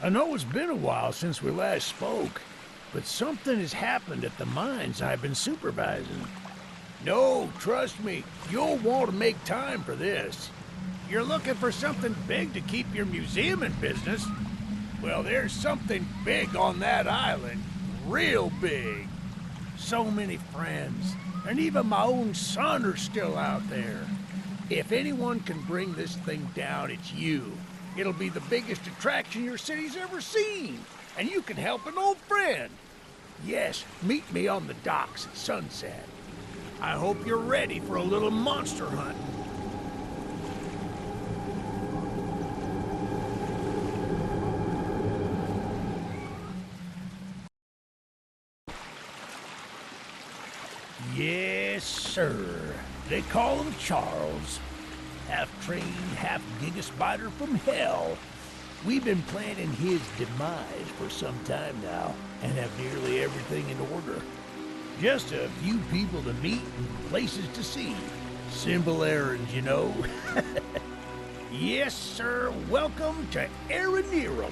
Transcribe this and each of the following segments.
I know it's been a while since we last spoke, but something has happened at the mines I've been supervising. No, trust me, you'll want to make time for this. You're looking for something big to keep your museum in business? Well, there's something big on that island. Real big. So many friends, and even my own son are still out there. If anyone can bring this thing down, it's you. It'll be the biggest attraction your city's ever seen, and you can help an old friend. Yes, meet me on the docks at sunset. I hope you're ready for a little monster hunting. Yes, sir. They call him Charles. Half-trained, half-giga-spider from hell. We've been planning his demise for some time now, and have nearly everything in order. Just a few people to meet and places to see. Simple errands, you know. Yes, sir. Welcome to Aranerum,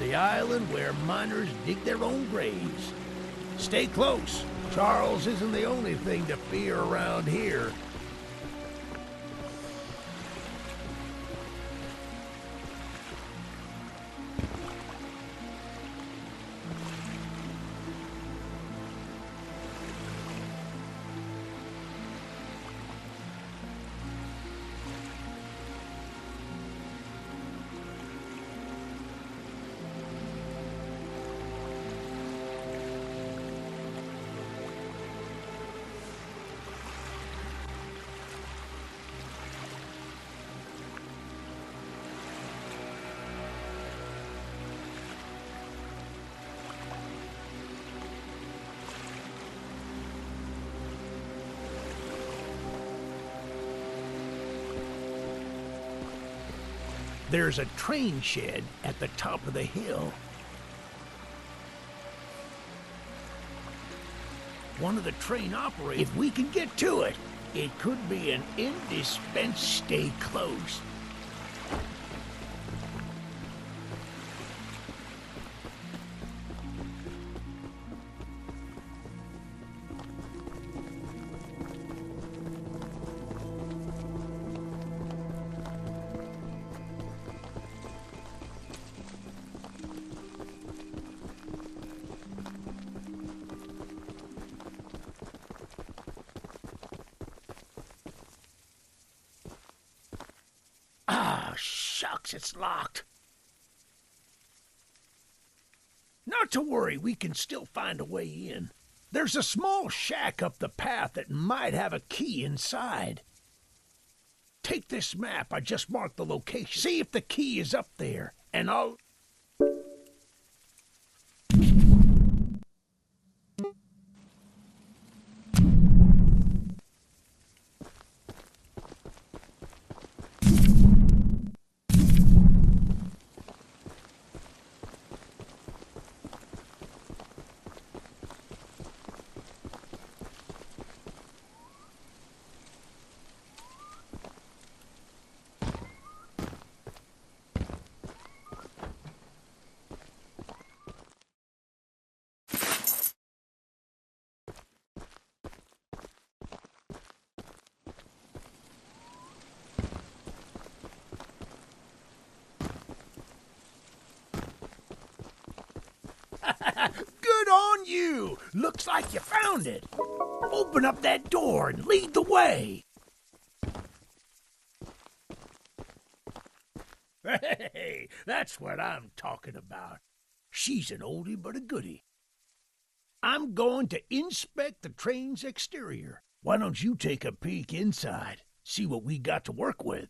the island where miners dig their own graves. Stay close. Charles isn't the only thing to fear around here. There's a train shed at the top of the hill. One of the train operators, if we can get to it, it could be an indispensable stay close. Shucks, it's locked. Not to worry, we can still find a way in. There's a small shack up the path that might have a key inside. Take this map, I just marked the location. See if the key is up there, and I'll... Good on you! Looks like you found it. Open up that door and lead the way. Hey, that's what I'm talking about. She's an oldie but a goodie. I'm going to inspect the train's exterior. Why don't you take a peek inside, see what we got to work with?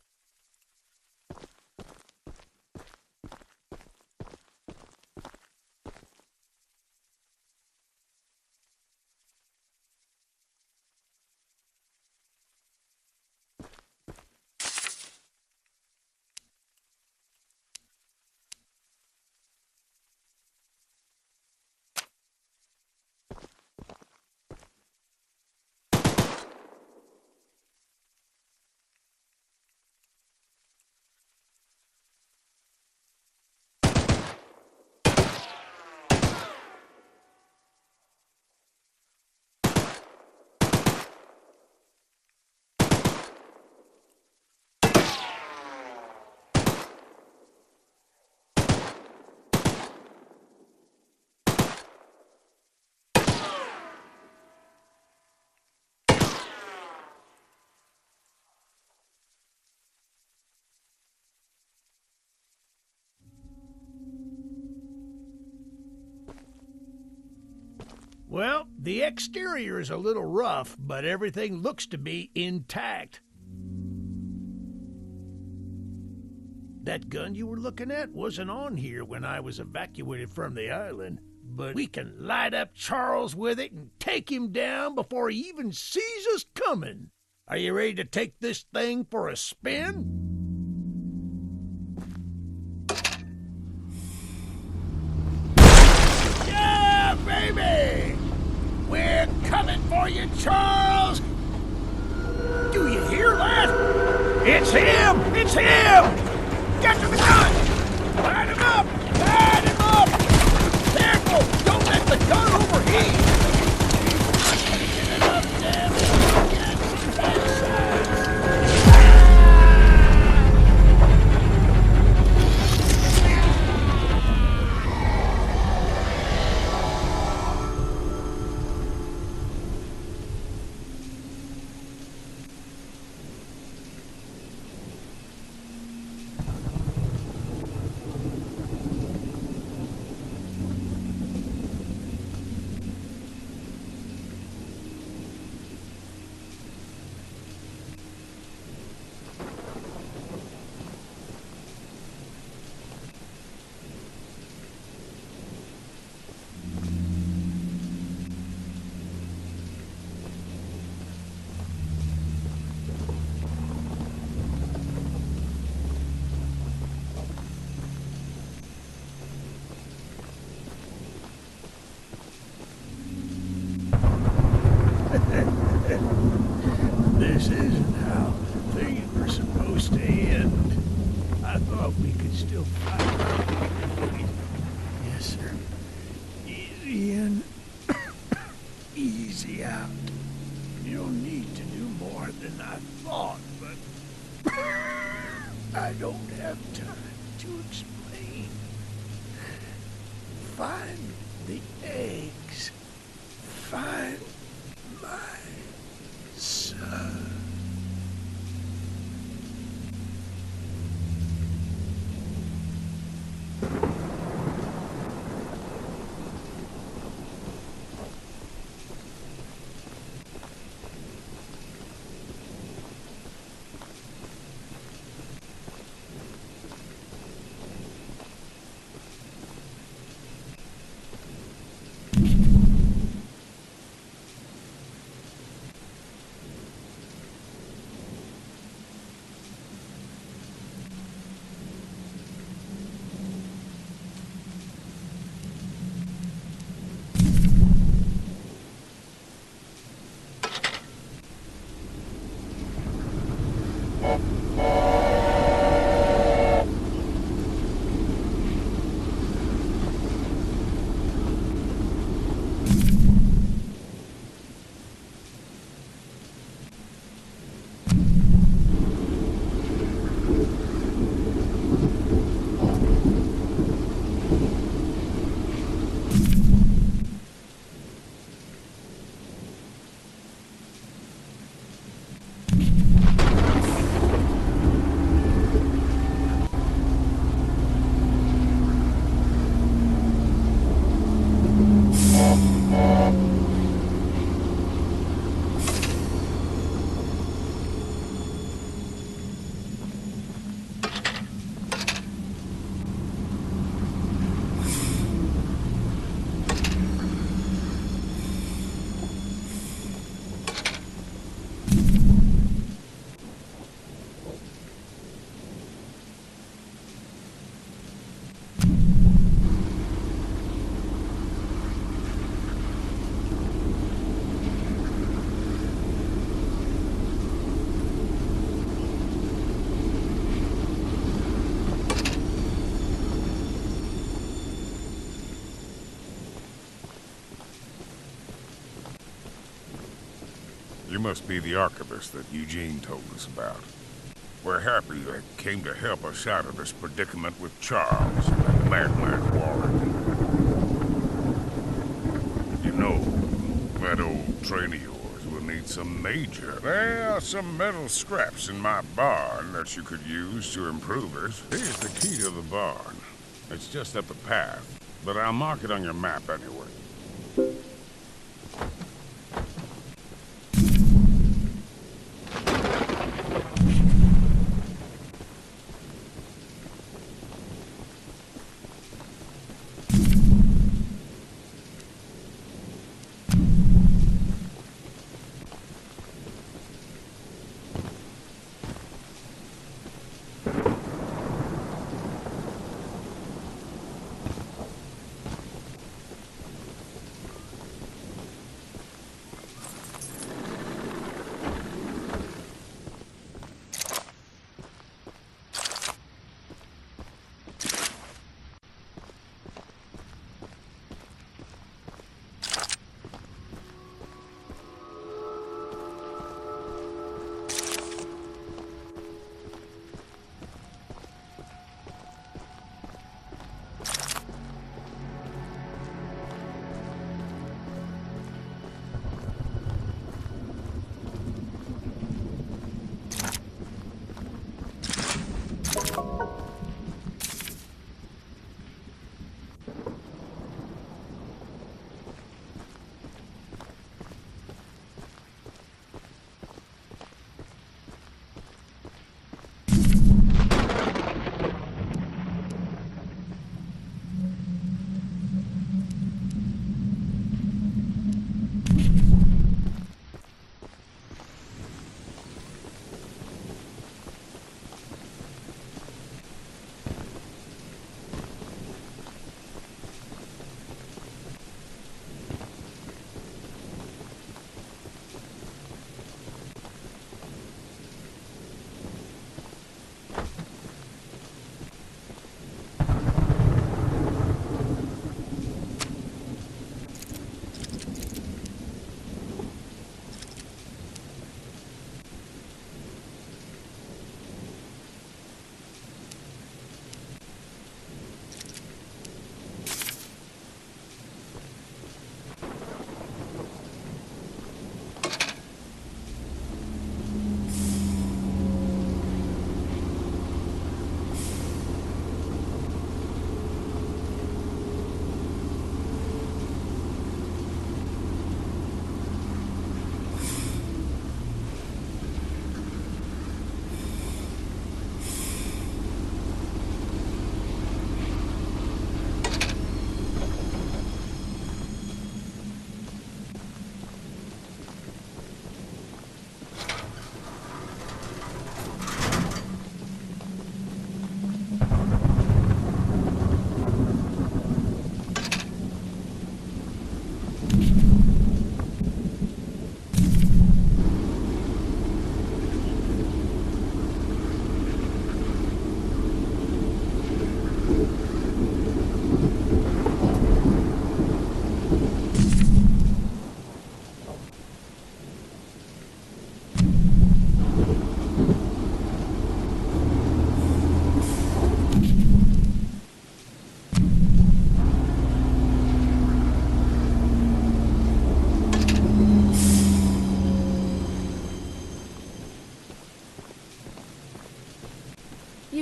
Well, the exterior is a little rough, but everything looks to be intact. That gun you were looking at wasn't on here when I was evacuated from the island, but we can light up Charles with it and take him down before he even sees us coming. Are you ready to take this thing for a spin? Yeah, baby! We're coming for you, Charles! Do you hear that? It's him! It's him! Get to the gun! Light him up! Light him up! Careful! Don't let the gun overheat! Get enough damage! Get some headshots! This isn't how things were supposed to end. I thought we could still fight. Yes, sir. Easy in, easy out. You don't need to do more than I thought, but I don't have time to explain. Find the eggs. Find my son. You must be the archivist that Eugene told us about. We're happy you came to help us out of this predicament with Charles and that madman Warren. You know, that old train of yours will need some there are some metal scraps in my barn that you could use to improve it. Here's the key to the barn. It's just up the path, but I'll mark it on your map anyway.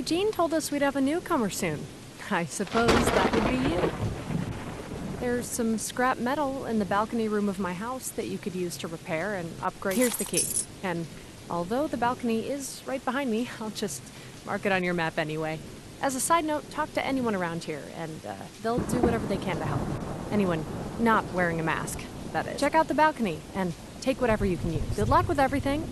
Eugene told us we'd have a newcomer soon. I suppose that would be you. There's some scrap metal in the balcony room of my house that you could use to repair and upgrade. Here's the key. And although the balcony is right behind me, I'll just mark it on your map anyway. As a side note, talk to anyone around here, and they'll do whatever they can to help. Anyone not wearing a mask, that is. Check out the balcony, and take whatever you can use. Good luck with everything.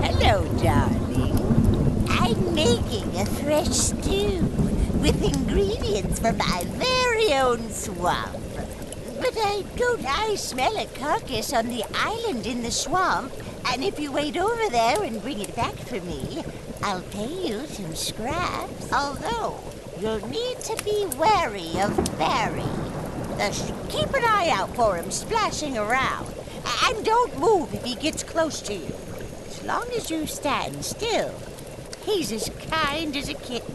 Hello, darling. I'm making a fresh stew with ingredients from my very own swamp. But I smell a carcass on the island in the swamp, and if you wait over there and bring it back for me, I'll pay you some scraps. Although, you'll need to be wary of Barry. Just keep an eye out for him splashing around, and don't move if he gets close to you. As long as you stand still, he's as kind as a kitten.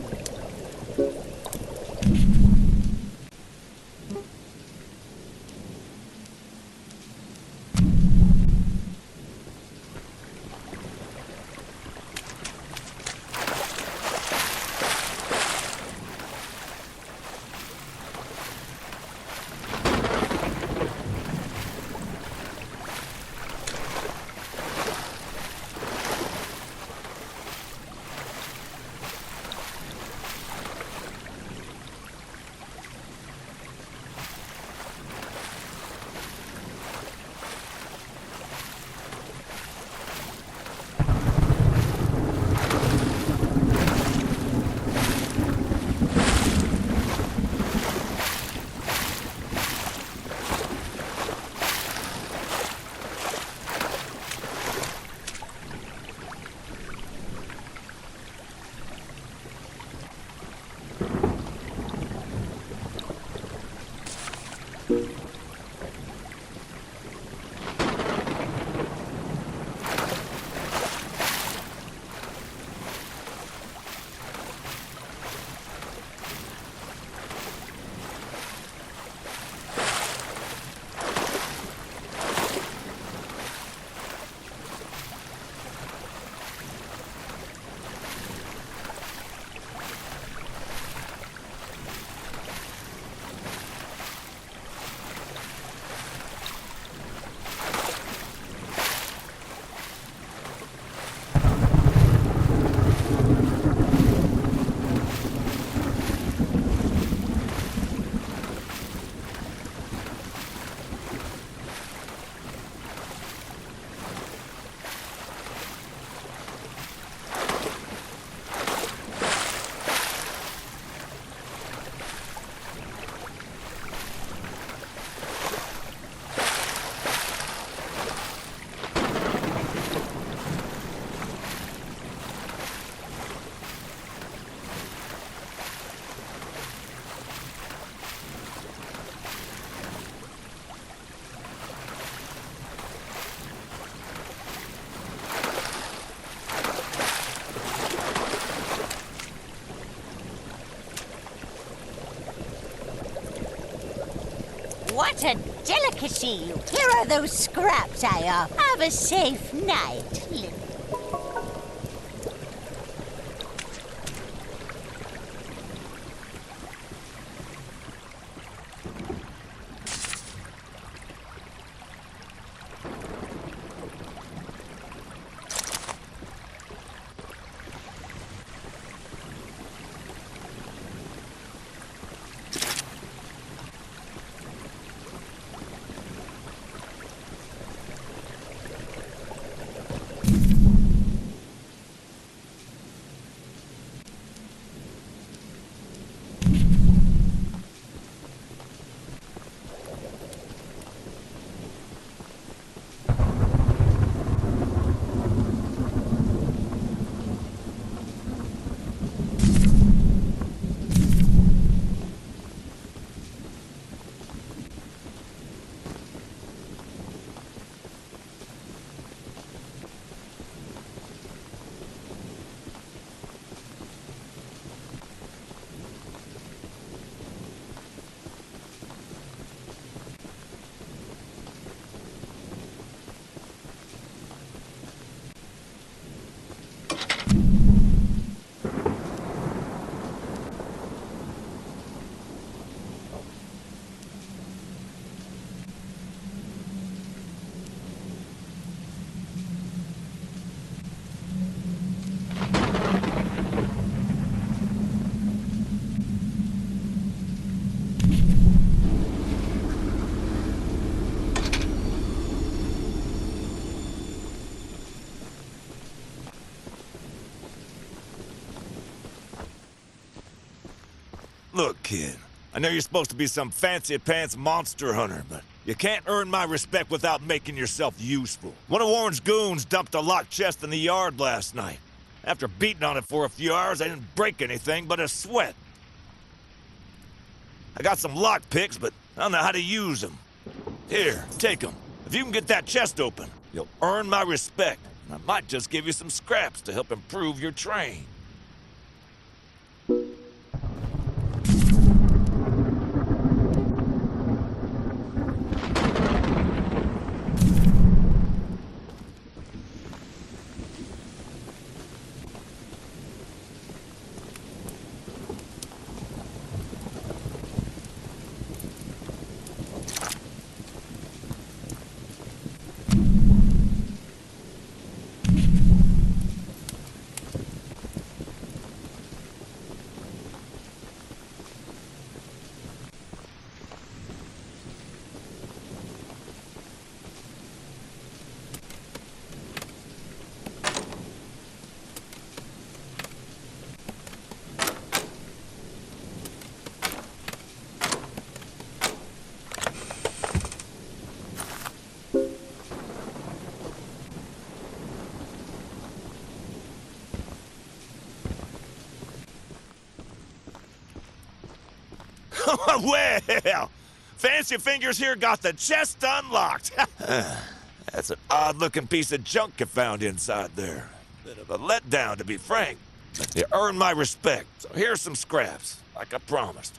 What a delicacy! Here are those scraps I offer. Have a safe night, Lily. Look, kid, I know you're supposed to be some fancy-pants monster hunter, but you can't earn my respect without making yourself useful. One of Warren's goons dumped a locked chest in the yard last night. After beating on it for a few hours, I didn't break anything but a sweat. I got some lock picks, but I don't know how to use them. Here, take them. If you can get that chest open, you'll earn my respect. And I might just give you some scraps to help improve your train. Well, Fancy Fingers here got the chest unlocked. That's an odd-looking piece of junk you found inside there. Bit of a letdown, to be frank. But you earned my respect, so here's some scraps, like I promised.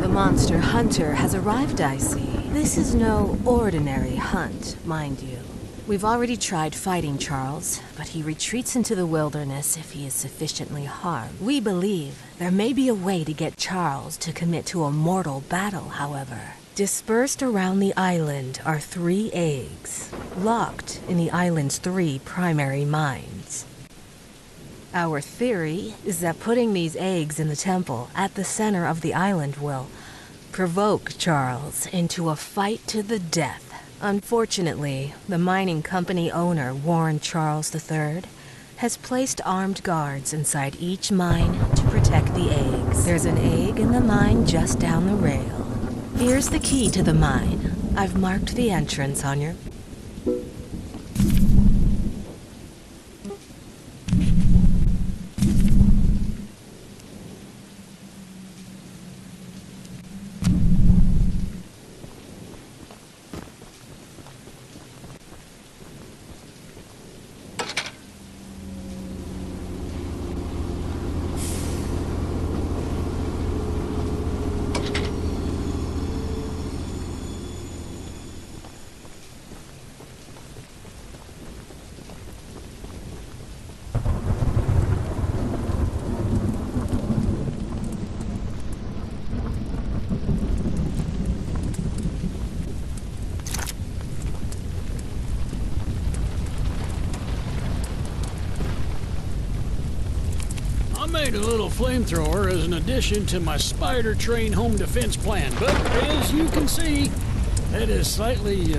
Monster Hunter has arrived, I see. This is no ordinary hunt, mind you. We've already tried fighting Charles, but he retreats into the wilderness if he is sufficiently harmed. We believe there may be a way to get Charles to commit to a mortal battle, however. Dispersed around the island are 3 eggs, locked in the island's 3 primary mines. Our theory is that putting these eggs in the temple at the center of the island will provoke Charles into a fight to the death. Unfortunately, the mining company owner, Warren Charles III, has placed armed guards inside each mine to protect the eggs. There's an egg in the mine just down the rail. Here's the key to the mine. I've marked the entrance on your... I made a little flamethrower as an addition to my spider train home defense plan, but as you can see, that has slightly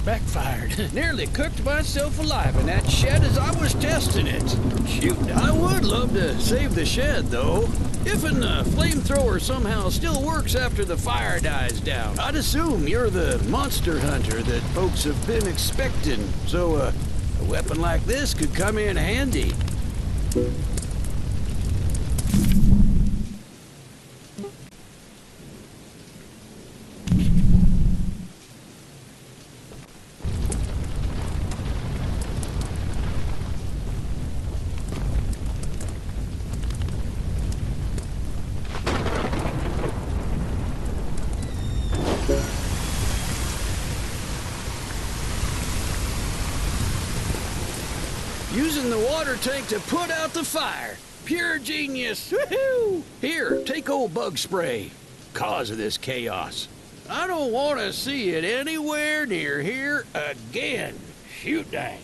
backfired. Nearly cooked myself alive in that shed as I was testing it. Shoot, I would love to save the shed, though. If an flamethrower somehow still works after the fire dies down, I'd assume you're the monster hunter that folks have been expecting, so a weapon like this could come in handy. Using the water tank to put out the fire. Pure genius. Woohoo! Here, take old bug spray. Cause of this chaos. I don't want to see it anywhere near here again. Shoot dang.